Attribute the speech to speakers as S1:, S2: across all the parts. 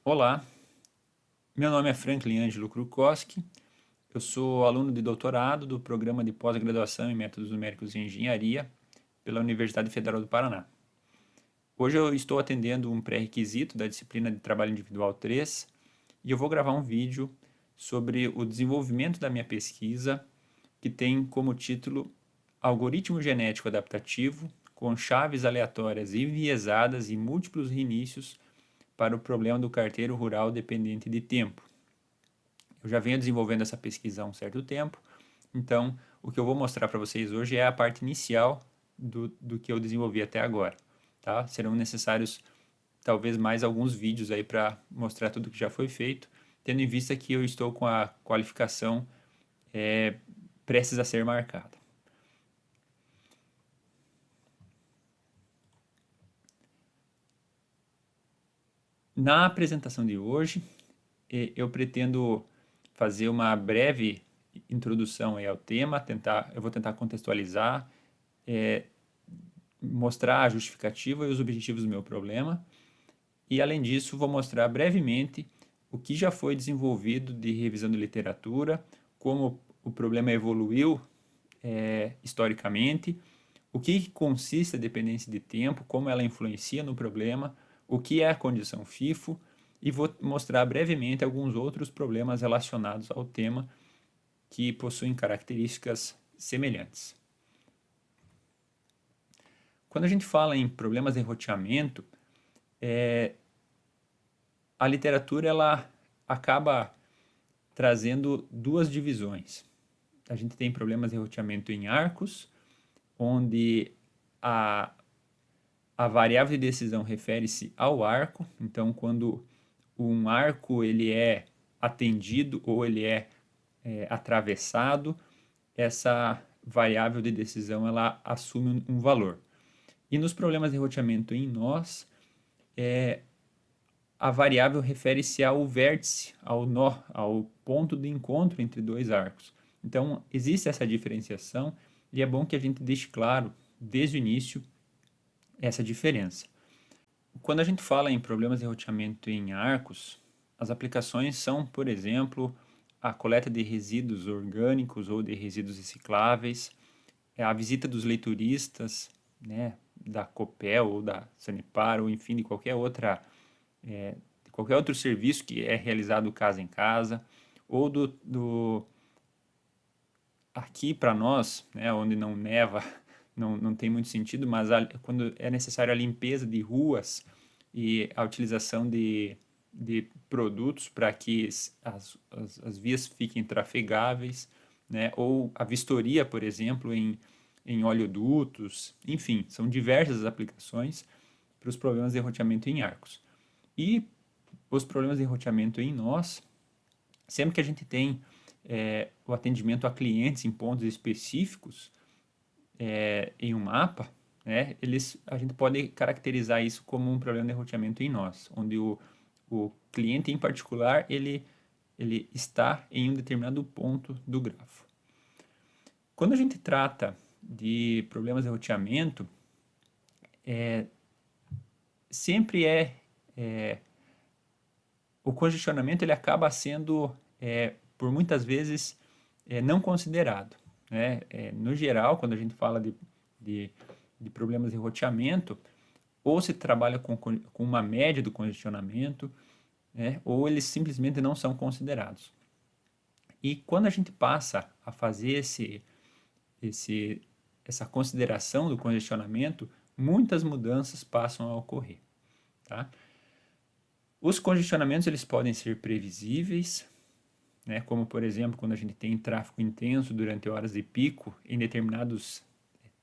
S1: Olá, meu nome é Franklin Ângelo Krukowski, eu sou aluno de doutorado do programa de pós-graduação em Métodos Numéricos e Engenharia pela Universidade Federal do Paraná. Hoje eu estou atendendo um pré-requisito da disciplina de Trabalho Individual 3 e eu vou gravar um vídeo sobre o desenvolvimento da minha pesquisa, que tem como título Algoritmo Genético Adaptativo com chaves aleatórias enviesadas e múltiplos reinícios para o problema do carteiro rural dependente de tempo. Eu já venho desenvolvendo essa pesquisa há um certo tempo, então o que eu vou mostrar para vocês hoje é a parte inicial do que eu desenvolvi até agora. Tá? Serão necessários talvez mais alguns vídeos aí para mostrar tudo que já foi feito, tendo em vista que eu estou com a qualificação prestes a ser marcada. Na apresentação de hoje, eu pretendo fazer uma breve introdução aí ao tema, eu vou tentar contextualizar, mostrar a justificativa e os objetivos do meu problema, e além disso vou mostrar brevemente o que já foi desenvolvido de revisão de literatura, como o problema evoluiu historicamente, o que consiste a dependência de tempo, como ela influencia no problema, o que é a condição FIFO, e vou mostrar brevemente alguns outros problemas relacionados ao tema que possuem características semelhantes. Quando a gente fala em problemas de roteamento, a literatura ela acaba trazendo duas divisões. A gente tem problemas de roteamento em arcos, onde a variável de decisão refere-se ao arco. Então, quando um arco ele é atendido ou ele é atravessado, essa variável de decisão ela assume um valor. E nos problemas de roteamento em nós, a variável refere-se ao vértice, ao nó, ao ponto de encontro entre dois arcos. Então, existe essa diferenciação e é bom que a gente deixe claro, desde o início, essa diferença. Quando a gente fala em problemas de roteamento em arcos, as aplicações são, por exemplo, a coleta de resíduos orgânicos ou de resíduos recicláveis, a visita dos leituristas, né, da Copel ou da Sanepar, ou enfim, de qualquer outro serviço que é realizado casa em casa, ou aqui para nós, né, onde não neva, não tem muito sentido, mas quando é necessário a limpeza de ruas e a utilização de produtos para que as vias fiquem trafegáveis, né, ou a vistoria, por exemplo, em oleodutos, enfim, são diversas as aplicações para os problemas de roteamento em arcos. E os problemas de roteamento em nós, sempre que a gente tem o atendimento a clientes em pontos específicos em um mapa, né, a gente pode caracterizar isso como um problema de roteamento em nós, onde o cliente em particular ele está em um determinado ponto do grafo. Quando a gente trata de problemas de roteamento, sempre o congestionamento ele acaba sendo, por muitas vezes, não considerado. Né? No geral, quando a gente fala de, de problemas de roteamento, ou se trabalha com uma média do congestionamento, né? Ou eles simplesmente não são considerados. E quando a gente passa a fazer essa consideração do congestionamento, muitas mudanças passam a ocorrer. Tá? Os congestionamentos eles podem ser previsíveis, né, como por exemplo quando a gente tem tráfego intenso durante horas de pico em determinados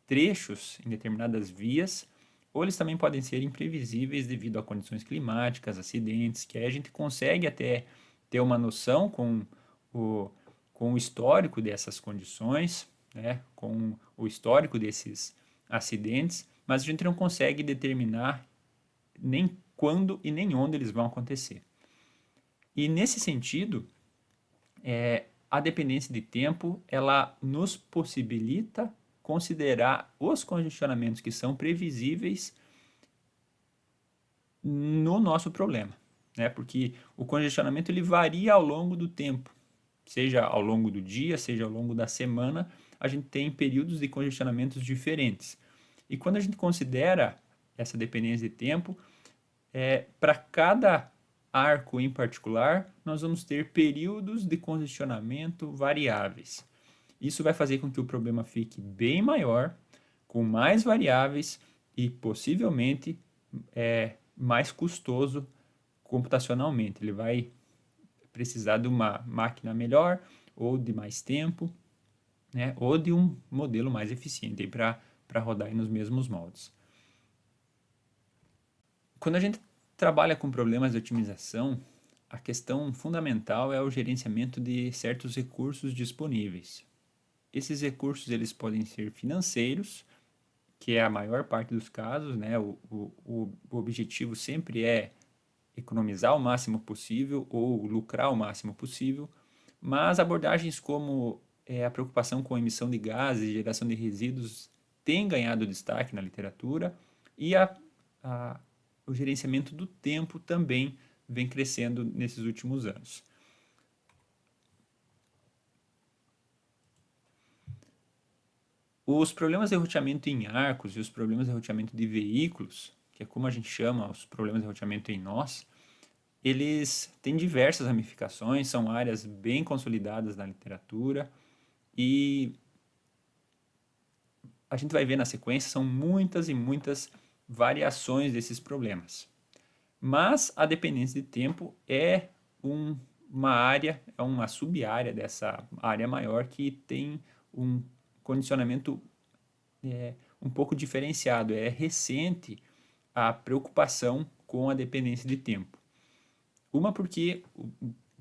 S1: trechos, em determinadas vias, ou eles também podem ser imprevisíveis devido a condições climáticas, acidentes, que aí a gente consegue até ter uma noção o, com o histórico dessas condições, né, com o histórico desses acidentes, mas a gente não consegue determinar nem quando e nem onde eles vão acontecer. E nesse sentido, a dependência de tempo ela nos possibilita considerar os congestionamentos que são previsíveis no nosso problema. né? Porque o congestionamento ele varia ao longo do tempo, seja ao longo do dia, seja ao longo da semana, a gente tem períodos de congestionamentos diferentes. E quando a gente considera essa dependência de tempo, para cada arco em particular, nós vamos ter períodos de congestionamento variáveis. Isso vai fazer com que o problema fique bem maior, com mais variáveis e possivelmente mais custoso computacionalmente. Ele vai precisar de uma máquina melhor ou de mais tempo, né? Ou de um modelo mais eficiente para rodar aí nos mesmos moldes. Quando a gente trabalha com problemas de otimização, a questão fundamental é o gerenciamento de certos recursos disponíveis. Esses recursos eles podem ser financeiros, que é a maior parte dos casos, né? O objetivo sempre é economizar o máximo possível ou lucrar o máximo possível, mas abordagens como a preocupação com a emissão de gases e geração de resíduos têm ganhado destaque na literatura e o gerenciamento do tempo também vem crescendo nesses últimos anos. Os problemas de roteamento em arcos e os problemas de roteamento de veículos, que é como a gente chama os problemas de roteamento em nós, eles têm diversas ramificações, são áreas bem consolidadas na literatura e a gente vai ver na sequência, são muitas e muitas variações desses problemas. Mas a dependência de tempo é uma área, é uma sub-área dessa área maior que tem um condicionamento um pouco diferenciado. É recente a preocupação com a dependência de tempo. Uma porque o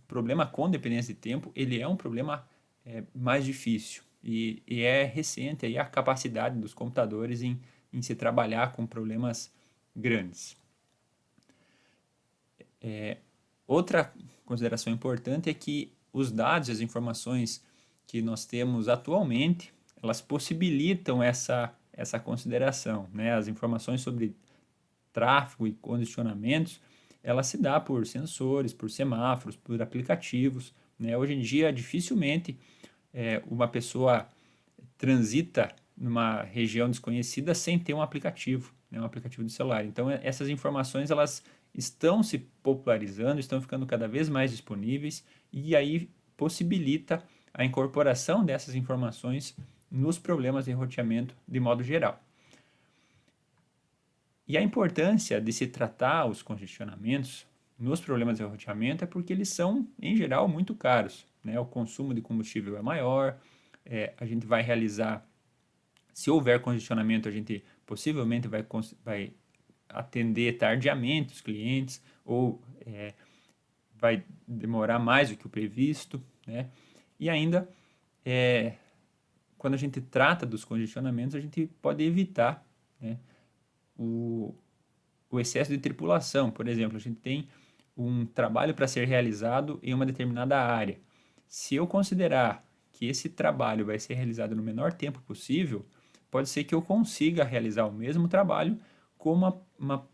S1: problema com dependência de tempo ele é um problema mais difícil e é recente aí a capacidade dos computadores em se trabalhar com problemas grandes. Outra consideração importante é que os dados e as informações que nós temos atualmente, elas possibilitam essa consideração, né? As informações sobre tráfego e condicionamentos, ela se dá por sensores, por semáforos, por aplicativos, né? Hoje em dia, dificilmente uma pessoa transita numa região desconhecida sem ter um aplicativo, né? Um aplicativo de celular. Então, essas informações, elas estão se popularizando, estão ficando cada vez mais disponíveis e aí possibilita a incorporação dessas informações nos problemas de roteamento de modo geral. E a importância de se tratar os congestionamentos nos problemas de roteamento é porque eles são, em geral, muito caros, né? O consumo de combustível é maior, a gente vai realizar, se houver congestionamento, a gente possivelmente vai atender tardiamente os clientes ou vai demorar mais do que o previsto, né? E ainda, quando a gente trata dos congestionamentos, a gente pode evitar, né, o excesso de tripulação. Por exemplo, a gente tem um trabalho para ser realizado em uma determinada área. Se eu considerar que esse trabalho vai ser realizado no menor tempo possível, pode ser que eu consiga realizar o mesmo trabalho com uma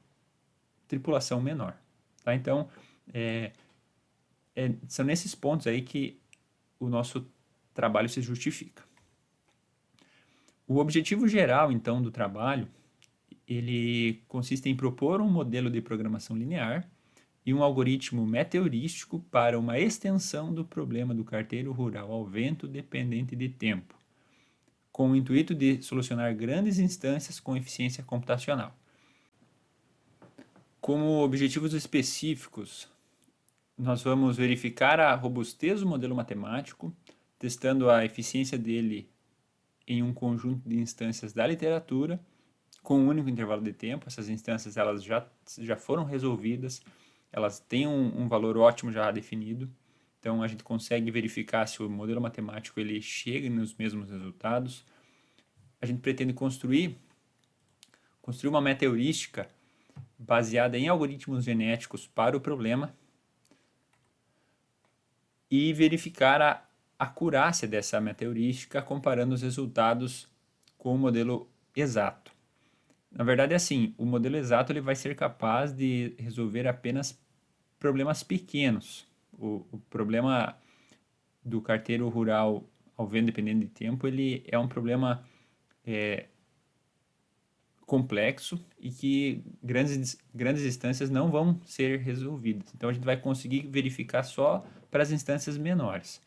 S1: tripulação menor. Tá? Então, são nesses pontos aí que o nosso trabalho se justifica. O objetivo geral, então, do trabalho, ele consiste em propor um modelo de programação linear e um algoritmo meteorístico para uma extensão do problema do carteiro rural ao vento dependente de tempo, com o intuito de solucionar grandes instâncias com eficiência computacional. Como objetivos específicos, nós vamos verificar a robustez do modelo matemático, testando a eficiência dele em um conjunto de instâncias da literatura, com um único intervalo de tempo. Essas instâncias elas já foram resolvidas, elas têm um valor ótimo já definido, então a gente consegue verificar se o modelo matemático ele chega nos mesmos resultados. A gente pretende construir uma meta heurística baseada em algoritmos genéticos para o problema e verificar a acurácia dessa meta heurística comparando os resultados com o modelo exato. Na verdade, é assim, o modelo exato ele vai ser capaz de resolver apenas problemas pequenos. O problema do carteiro rural ao vento dependendo de tempo, ele é um problema complexo e que grandes instâncias não vão ser resolvidas. Então a gente vai conseguir verificar só para as instâncias menores.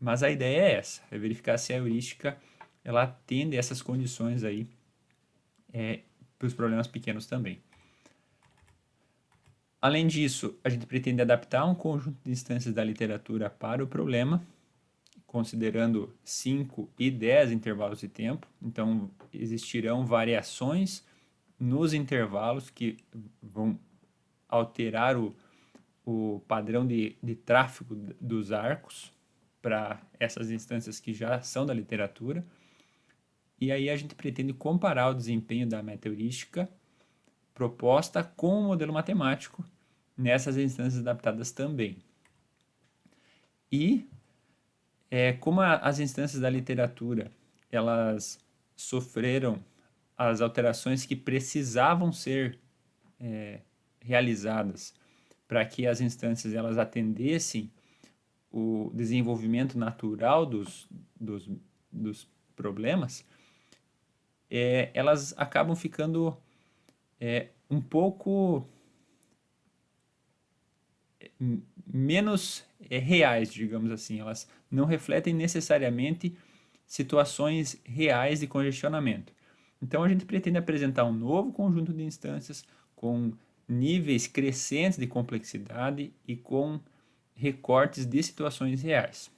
S1: Mas a ideia é essa, é verificar se a heurística ela atende essas condições aí para os problemas pequenos também. Além disso, a gente pretende adaptar um conjunto de instâncias da literatura para o problema, considerando 5 e 10 intervalos de tempo. Então, existirão variações nos intervalos que vão alterar o padrão de tráfego dos arcos para essas instâncias que já são da literatura. E aí a gente pretende comparar o desempenho da meta-heurística proposta com o modelo matemático nessas instâncias adaptadas também. E como as instâncias da literatura elas sofreram as alterações que precisavam ser realizadas para que as instâncias elas atendessem o desenvolvimento natural dos problemas, elas acabam ficando um pouco menos reais, digamos assim. Elas não refletem necessariamente situações reais de congestionamento. Então, a gente pretende apresentar um novo conjunto de instâncias com níveis crescentes de complexidade e com recortes de situações reais.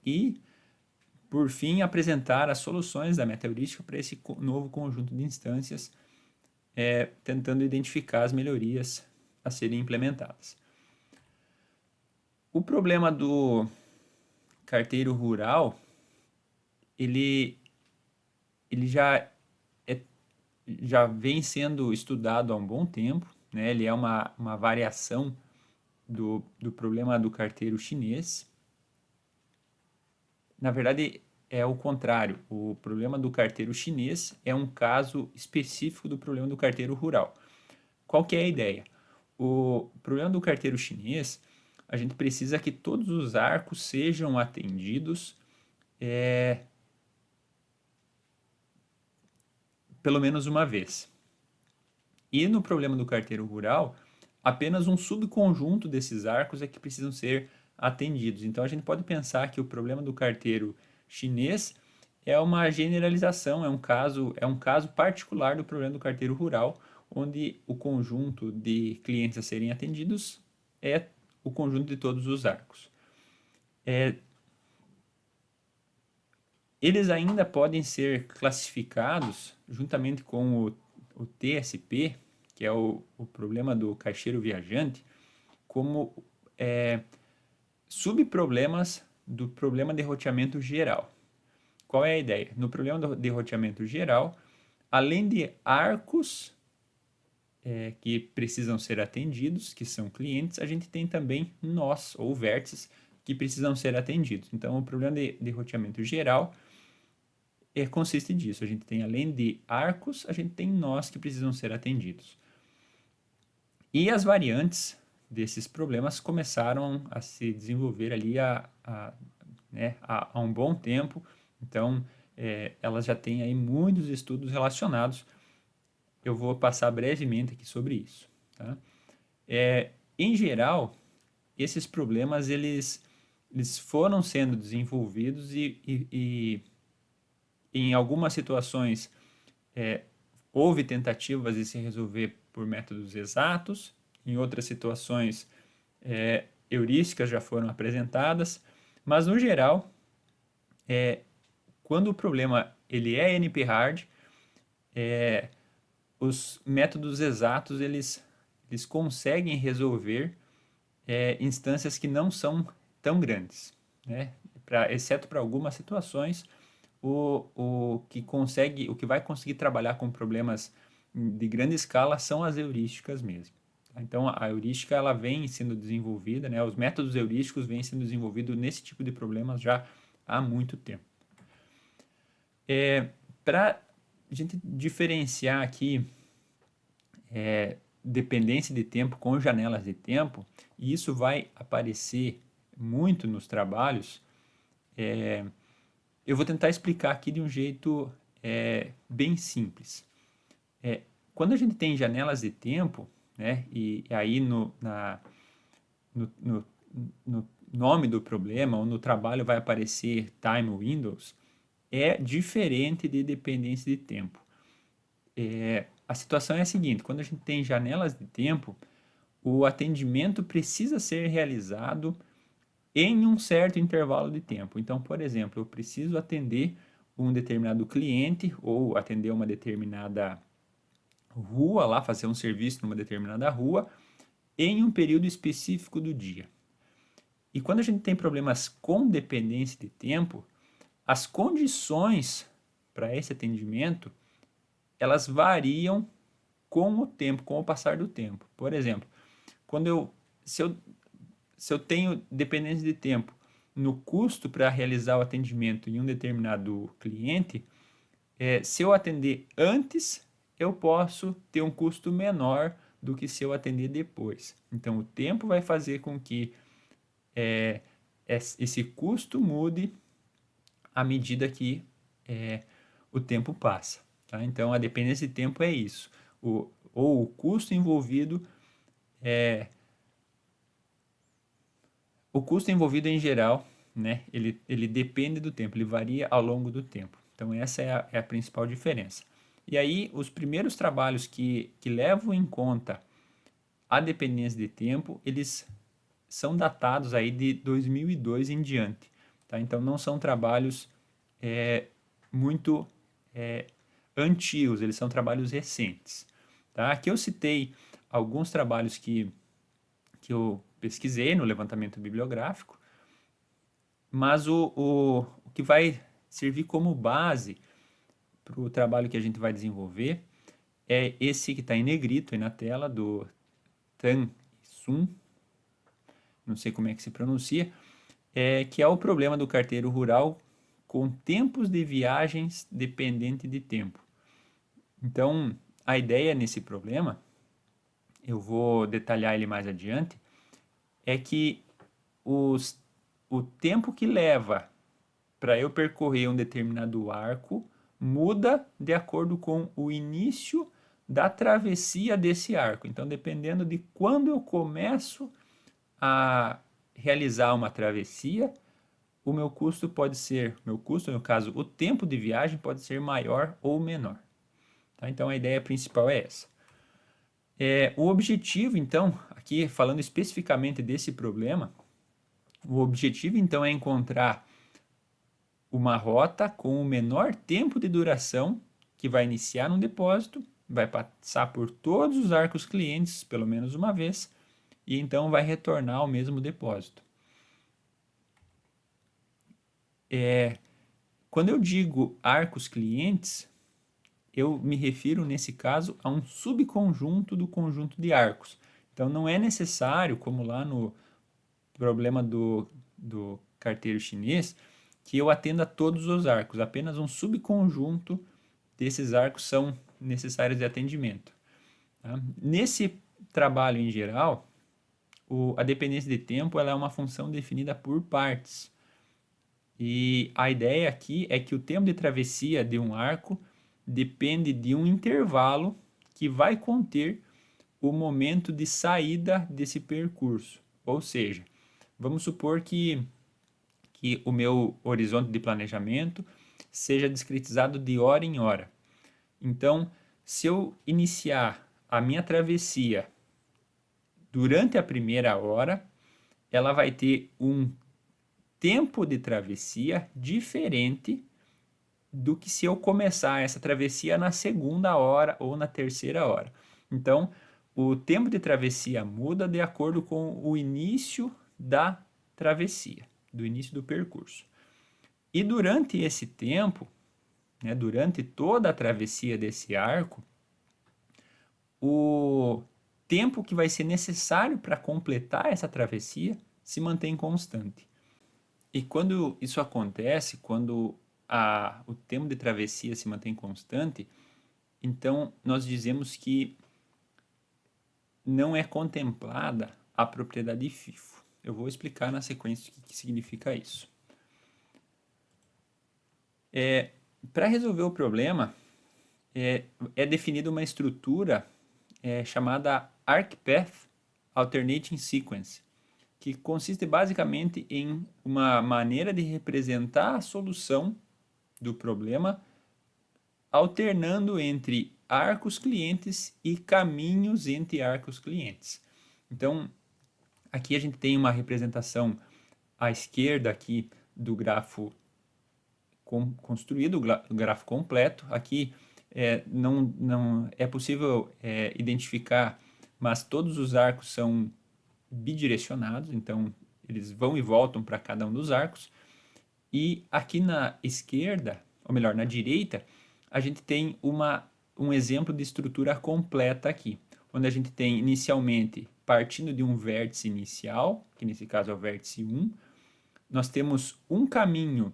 S1: E, por fim, apresentar as soluções da meta-heurística para esse novo conjunto de instâncias, tentando identificar as melhorias a serem implementadas. O problema do carteiro rural, ele já vem sendo estudado há um bom tempo, né? Ele é uma variação do problema do carteiro chinês. Na verdade, é o contrário. O problema do carteiro chinês é um caso específico do problema do carteiro rural. Qual que é a ideia? O problema do carteiro chinês, a gente precisa que todos os arcos sejam atendidos pelo menos uma vez. E no problema do carteiro rural, apenas um subconjunto desses arcos é que precisam ser atendidos. Então a gente pode pensar que o problema do carteiro chinês é uma generalização, é um caso particular do problema do carteiro rural, onde o conjunto de clientes a serem atendidos é o conjunto de todos os arcos. Eles ainda podem ser classificados juntamente com o TSP, que é o problema do caixeiro viajante, como subproblemas do problema de roteamento geral. Qual é a ideia? No problema de roteamento geral, além de arcos que precisam ser atendidos, que são clientes, a gente tem também nós, ou vértices, que precisam ser atendidos. Então, o problema de roteamento geral consiste disso. A gente tem, além de arcos, a gente tem nós que precisam ser atendidos. E as variantes desses problemas começaram a se desenvolver ali há um bom tempo. Então, elas já têm aí muitos estudos relacionados. Eu vou passar brevemente aqui sobre isso. Tá? Em geral, esses problemas eles foram sendo desenvolvidos e em algumas situações houve tentativas de se resolver por métodos exatos, em outras situações heurísticas já foram apresentadas, mas no geral, quando o problema ele é NP-hard, os métodos exatos eles conseguem resolver instâncias que não são tão grandes, né? Exceto para algumas situações, o que vai conseguir trabalhar com problemas de grande escala são as heurísticas mesmo. Então, a heurística ela vem sendo desenvolvida, né? Os métodos heurísticos vêm sendo desenvolvidos nesse tipo de problemas já há muito tempo. Para a gente diferenciar aqui dependência de tempo com janelas de tempo, e isso vai aparecer muito nos trabalhos. Eu vou tentar explicar aqui de um jeito bem simples. Quando a gente tem janelas de tempo, né, e aí no no nome do problema ou no trabalho vai aparecer time windows, é diferente de dependência de tempo. A situação é a seguinte: quando a gente tem janelas de tempo, o atendimento precisa ser realizado em um certo intervalo de tempo. Então, por exemplo, eu preciso atender um determinado cliente ou atender uma determinada rua lá, fazer um serviço numa determinada rua em um período específico do dia. E quando a gente tem problemas com dependência de tempo, as condições para esse atendimento, elas variam com o tempo, com o passar do tempo. Por exemplo, se eu tenho dependência de tempo no custo para realizar o atendimento em um determinado cliente, se eu atender antes, eu posso ter um custo menor do que se eu atender depois. Então, o tempo vai fazer com que esse custo mude à medida que o tempo passa. Tá? Então, a dependência de tempo é isso. Ou o custo envolvido o custo envolvido em geral, né, ele depende do tempo, ele varia ao longo do tempo. Então, essa é a principal diferença. E aí, os primeiros trabalhos que levam em conta a dependência de tempo, eles são datados aí de 2002 em diante. Tá? Então, não são trabalhos muito antigos, eles são trabalhos recentes. Tá? Aqui eu citei alguns trabalhos que eu pesquisei no levantamento bibliográfico, mas o que vai servir como base para o trabalho que a gente vai desenvolver é esse que está em negrito aí na tela, do Tan Sun, não sei como é que se pronuncia, que é o problema do carteiro rural com tempos de viagens dependente de tempo. Então, a ideia nesse problema, eu vou detalhar ele mais adiante, é que o tempo que leva para eu percorrer um determinado arco muda de acordo com o início da travessia desse arco. Então, dependendo de quando eu começo a realizar uma travessia, o meu custo pode ser, meu custo, no caso, o tempo de viagem pode ser maior ou menor. Tá? Então, a ideia principal é essa. O objetivo, então, aqui falando especificamente desse problema, o objetivo, então, é encontrar uma rota com o menor tempo de duração que vai iniciar num depósito, vai passar por todos os arcos clientes pelo menos uma vez e então vai retornar ao mesmo depósito. Quando eu digo arcos clientes, eu me refiro nesse caso a um subconjunto do conjunto de arcos. Então não é necessário, como lá no problema do carteiro chinês, que eu atenda todos os arcos, apenas um subconjunto desses arcos são necessários de atendimento. Tá? Nesse trabalho em geral, a dependência de tempo ela é uma função definida por partes. E a ideia aqui é que o tempo de travessia de um arco depende de um intervalo que vai conter o momento de saída desse percurso. Ou seja, vamos supor que o meu horizonte de planejamento seja discretizado de hora em hora. Então, se eu iniciar a minha travessia durante a primeira hora, ela vai ter um tempo de travessia diferente do que se eu começar essa travessia na segunda hora ou na terceira hora. Então, o tempo de travessia muda de acordo com o início da travessia, do início do percurso. E durante esse tempo, né, durante toda a travessia desse arco, o tempo que vai ser necessário para completar essa travessia se mantém constante. E quando isso acontece, quando o tempo de travessia se mantém constante, então nós dizemos que não é contemplada a propriedade FIFO. Eu vou explicar na sequência o que significa isso. Para resolver o problema, é definida uma estrutura chamada ArcPath Alternating Sequence, que consiste basicamente em uma maneira de representar a solução do problema alternando entre arcos clientes e caminhos entre arcos clientes. Então, aqui a gente tem uma representação à esquerda aqui do grafo construído, o grafo completo. Aqui não é possível identificar, mas todos os arcos são bidirecionados, então eles vão e voltam para cada um dos arcos. E aqui na esquerda, ou melhor, na direita, a gente tem um exemplo de estrutura completa aqui, onde a gente tem inicialmente, partindo de um vértice inicial, que nesse caso é o vértice 1, nós temos um caminho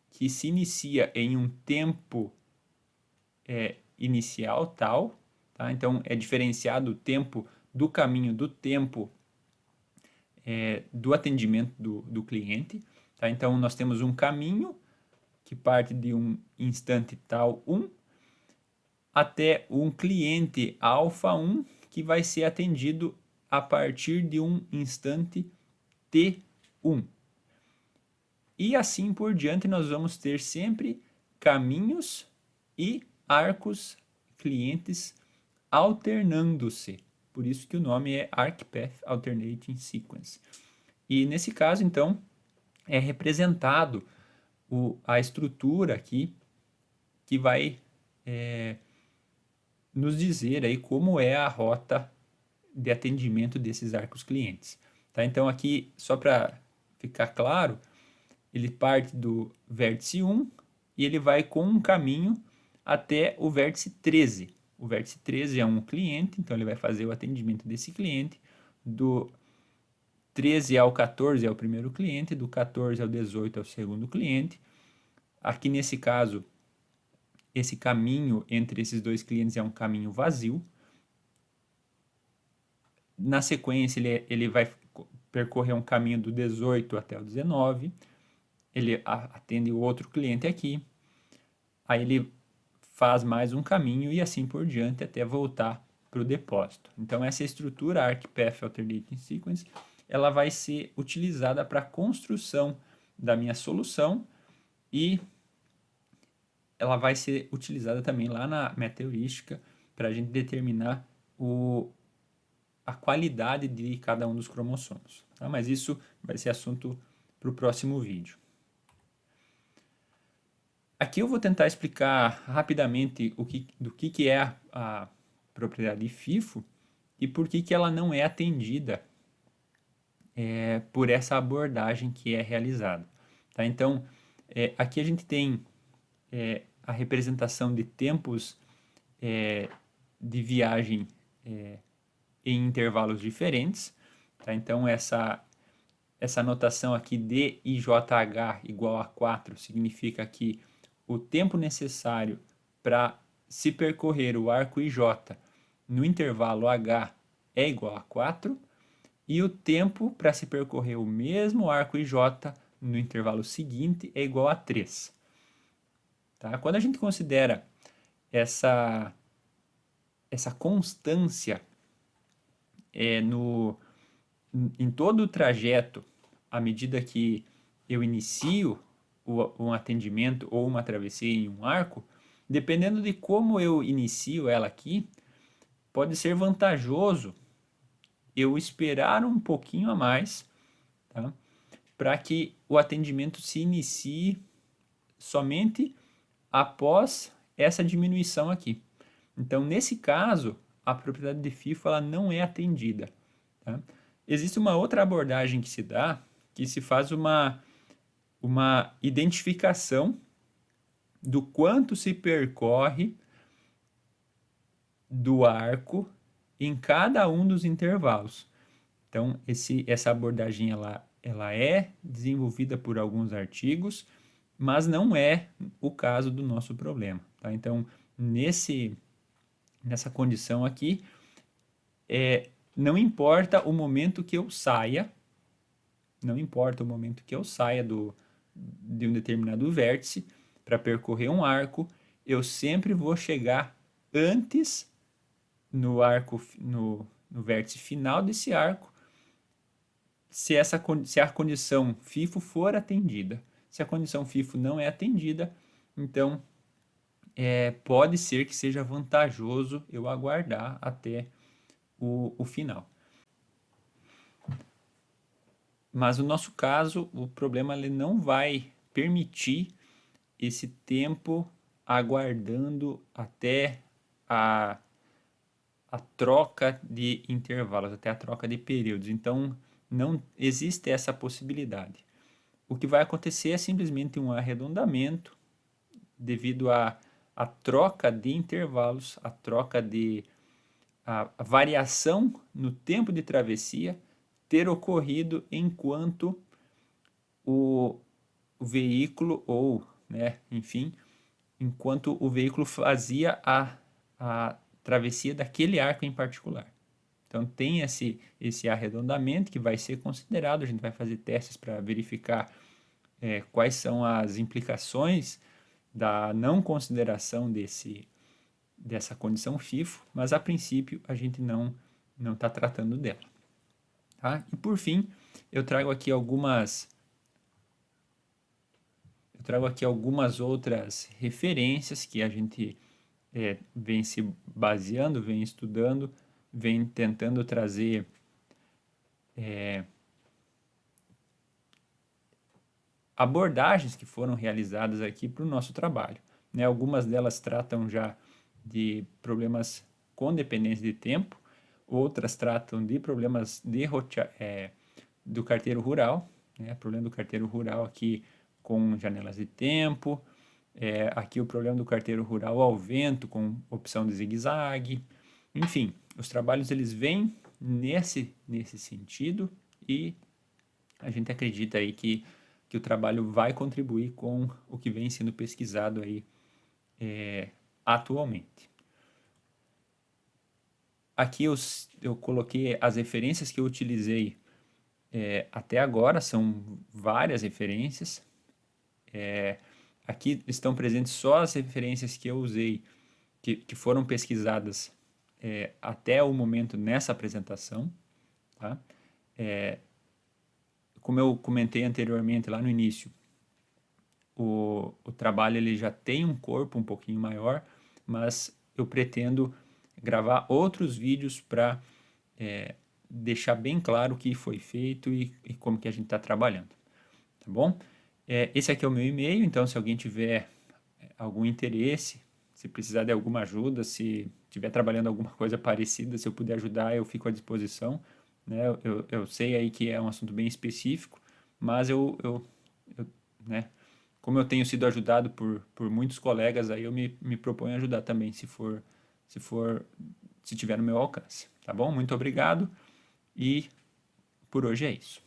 S1: que se inicia em um tempo inicial tal, tá? Então é diferenciado o tempo do caminho do tempo do atendimento do cliente, tá? Então nós temos um caminho que parte de um instante tal 1 até um cliente alfa 1 que vai ser atendido a partir de um instante T1. E assim por diante nós vamos ter sempre caminhos e arcos clientes alternando-se. Por isso que o nome é ArcPath Alternating Sequence. E nesse caso, então, é representado a estrutura aqui que vai nos dizer aí como é a rota de atendimento desses arcos clientes. Tá? Então aqui, só para ficar claro, ele parte do vértice 1 e ele vai com um caminho até o vértice 13. O vértice 13 é um cliente, então ele vai fazer o atendimento desse cliente. Do 13 ao 14 é o primeiro cliente, do 14 ao 18 é o segundo cliente. Aqui nesse caso, esse caminho entre esses dois clientes é um caminho vazio. Na sequência, ele vai percorrer um caminho do 18 até o 19. Ele atende o outro cliente aqui. Aí ele faz mais um caminho e assim por diante até voltar para o depósito. Então, essa estrutura ArcPath Alternating Sequence, ela vai ser utilizada para a construção da minha solução e ela vai ser utilizada também lá na meta-heurística para a gente determinar a qualidade de cada um dos cromossomos. Tá? Mas isso vai ser assunto para o próximo vídeo. Aqui eu vou tentar explicar rapidamente do que é a propriedade FIFO e por que ela não é atendida por essa abordagem que é realizada. Tá? Então, aqui a gente tem a representação de tempos de viagem em intervalos diferentes. Tá? Então, essa notação aqui de IJH igual a 4 significa que o tempo necessário para se percorrer o arco IJ no intervalo H é igual a 4 e o tempo para se percorrer o mesmo arco IJ no intervalo seguinte é igual a 3. Tá? Quando a gente considera essa constância em todo o trajeto, à medida que eu inicio um atendimento ou uma travessia em um arco, dependendo de como eu inicio ela aqui, pode ser vantajoso eu esperar um pouquinho a mais, tá? Para que o atendimento se inicie somente após essa diminuição aqui. Então, nesse caso, a propriedade de FIFO ela não é atendida. Tá? Existe uma outra abordagem que se dá, que se faz uma identificação do quanto se percorre do arco em cada um dos intervalos. Então, essa abordagem ela é desenvolvida por alguns artigos, mas não é o caso do nosso problema. Tá? Então, nessa condição aqui, não importa o momento que eu saia, não importa o momento que eu saia de um determinado vértice para percorrer um arco, eu sempre vou chegar antes no arco, no vértice final desse arco, se a condição FIFO for atendida. Se a condição FIFO não é atendida, então pode ser que seja vantajoso eu aguardar até o final. Mas no nosso caso, o problema ele não vai permitir esse tempo aguardando até a, a troca de intervalos, até a troca de períodos. Então, não existe essa possibilidade. O que vai acontecer é simplesmente um arredondamento devido à troca de intervalos, a variação no tempo de travessia ter ocorrido enquanto o veículo ou, né, enfim, enquanto o veículo fazia a travessia daquele arco em particular. Então tem esse arredondamento que vai ser considerado, a gente vai fazer testes para verificar quais são as implicações da não consideração dessa condição FIFO, mas a princípio a gente não está tratando dela. Tá? E por fim, eu trago aqui algumas outras referências que a gente vem se baseando, vem estudando, vem tentando trazer abordagens que foram realizadas aqui para o nosso trabalho. Né? Algumas delas tratam já de problemas com dependência de tempo, outras tratam de problemas do carteiro rural, né? Problema do carteiro rural aqui com janelas de tempo, aqui o problema do carteiro rural ao vento com opção de zigue-zague. Enfim, os trabalhos eles vêm nesse sentido e a gente acredita aí que o trabalho vai contribuir com o que vem sendo pesquisado aí atualmente. Aqui eu coloquei as referências que eu utilizei até agora, são várias referências. Aqui estão presentes só as referências que eu usei, que foram pesquisadas até o momento nessa apresentação. Tá? Como eu comentei anteriormente lá no início, o trabalho ele já tem um corpo um pouquinho maior, mas eu pretendo gravar outros vídeos para deixar bem claro o que foi feito e como que a gente está trabalhando, tá bom? Esse aqui é o meu e-mail, então se alguém tiver algum interesse, se precisar de alguma ajuda, se estiver trabalhando alguma coisa parecida, se eu puder ajudar, eu fico à disposição. Né? Eu sei aí que é um assunto bem específico, mas né? Como eu tenho sido ajudado por muitos colegas, aí eu me proponho ajudar também, se tiver no meu alcance. Tá bom? Muito obrigado e por hoje é isso.